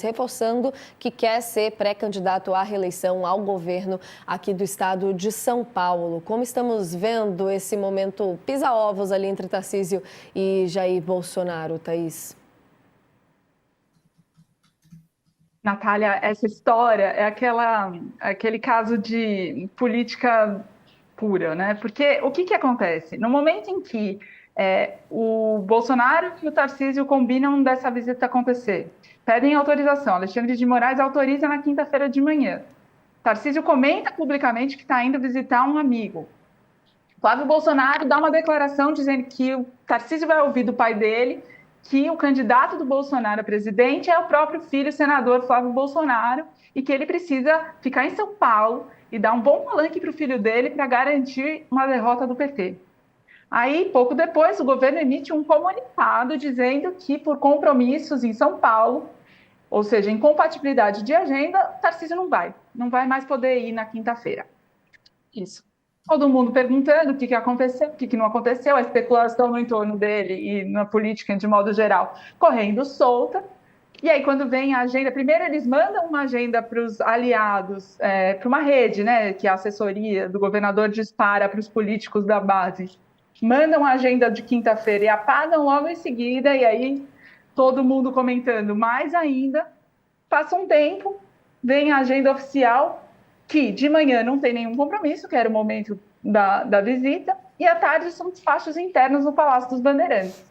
reforçando que quer ser pré-candidato à reeleição ao governo aqui do estado de São Paulo. Como estamos vendo esse momento pisa-ovos ali entre Tarcísio e Jair Bolsonaro, Thaís? Natália, essa história é aquele caso de política pura, né? Porque o que acontece? No momento em que o Bolsonaro e o Tarcísio combinam dessa visita acontecer, pedem autorização, Alexandre de Moraes autoriza na quinta-feira de manhã. Tarcísio comenta publicamente que está indo visitar um amigo. Flávio Bolsonaro dá uma declaração dizendo que o Tarcísio vai ouvir do pai dele que o candidato do Bolsonaro a presidente é o próprio filho, o senador Flávio Bolsonaro, e que ele precisa ficar em São Paulo e dar um bom palanque para o filho dele para garantir uma derrota do PT. Aí, pouco depois, o governo emite um comunicado dizendo que, por compromissos em São Paulo, ou seja, incompatibilidade de agenda, Tarcísio não vai mais poder ir na quinta-feira. Isso. Todo mundo perguntando o que aconteceu, o que não aconteceu, a especulação no entorno dele e na política de modo geral correndo solta. E aí, quando vem a agenda, primeiro eles mandam uma agenda para os aliados, para uma rede, né, que a assessoria do governador dispara para os políticos da base. Mandam a agenda de quinta-feira e apagam logo em seguida, e aí todo mundo comentando mais ainda. Passa um tempo, vem a agenda oficial, que de manhã não tem nenhum compromisso, que era o momento da visita, e à tarde são despachos internos no Palácio dos Bandeirantes.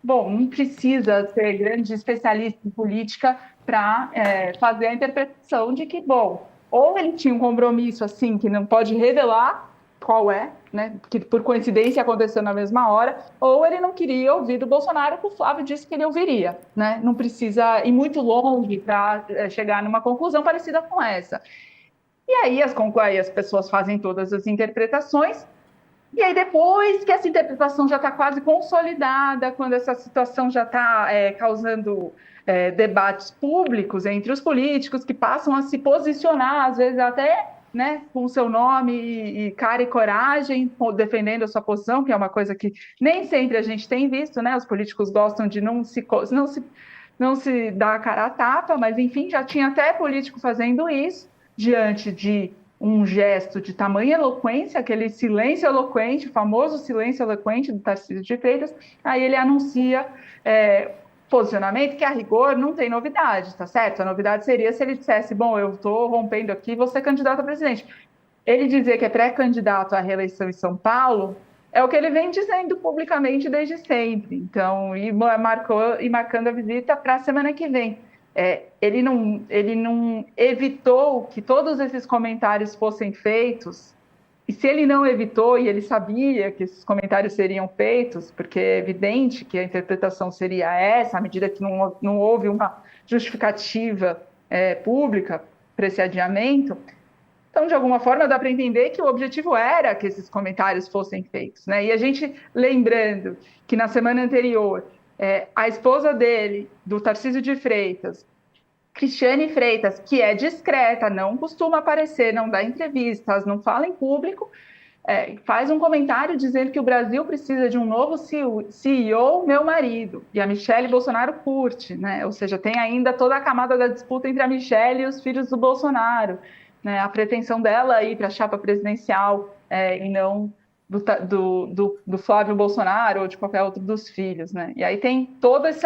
Bom, não precisa ser grande especialista em política para fazer a interpretação de que, bom, ou ele tinha um compromisso assim que não pode revelar qual é, né, que por coincidência aconteceu na mesma hora, ou ele não queria ouvir do Bolsonaro, que o Flávio disse que ele ouviria, né? Não precisa ir muito longe para chegar numa conclusão parecida com essa. E aí as pessoas fazem todas as interpretações, e aí depois que essa interpretação já está quase consolidada, quando essa situação já está causando debates públicos entre os políticos, que passam a se posicionar, às vezes até, né, com o seu nome e cara e coragem, defendendo a sua posição, que é uma coisa que nem sempre a gente tem visto, né? Os políticos gostam de não se dar a cara a tapa, mas enfim, já tinha até político fazendo isso, diante de um gesto de tamanha eloquência, aquele silêncio eloquente, o famoso silêncio eloquente do Tarcísio de Freitas. Aí ele anuncia posicionamento que, a rigor, não tem novidade, tá certo? A novidade seria se ele dissesse, bom, eu estou rompendo aqui, vou ser candidato a presidente. Ele dizer que é pré-candidato à reeleição em São Paulo é o que ele vem dizendo publicamente desde sempre. Então, marcando a visita para a semana que vem. Ele não evitou que todos esses comentários fossem feitos, e se ele não evitou, e ele sabia que esses comentários seriam feitos, porque é evidente que a interpretação seria essa, à medida que não houve uma justificativa pública para esse adiamento, então, de alguma forma, dá para entender que o objetivo era que esses comentários fossem feitos, né? E a gente lembrando que na semana anterior, a esposa dele, do Tarcísio de Freitas, Cristiane Freitas, que é discreta, não costuma aparecer, não dá entrevistas, não fala em público, faz um comentário dizendo que o Brasil precisa de um novo CEO, meu marido, e a Michelle Bolsonaro curte, né? Ou seja, tem ainda toda a camada da disputa entre a Michelle e os filhos do Bolsonaro, né? A pretensão dela ir para a chapa presidencial e não do Flávio Bolsonaro ou de qualquer outro dos filhos, né? E aí tem todo esse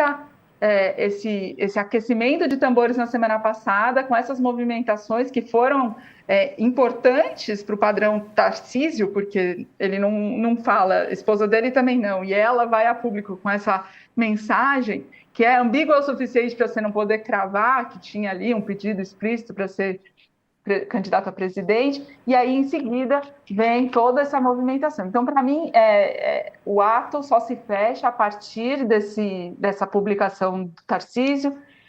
aquecimento de tambores na semana passada, com essas movimentações que foram importantes para o padrão Tarcísio, porque ele não fala, a esposa dele também não, e ela vai a público com essa mensagem que é ambígua o suficiente para você não poder cravar que tinha ali um pedido explícito para ser candidato a presidente, e aí em seguida vem toda essa movimentação. Então, para mim, o ato só se fecha a partir dessa publicação do Tarcísio,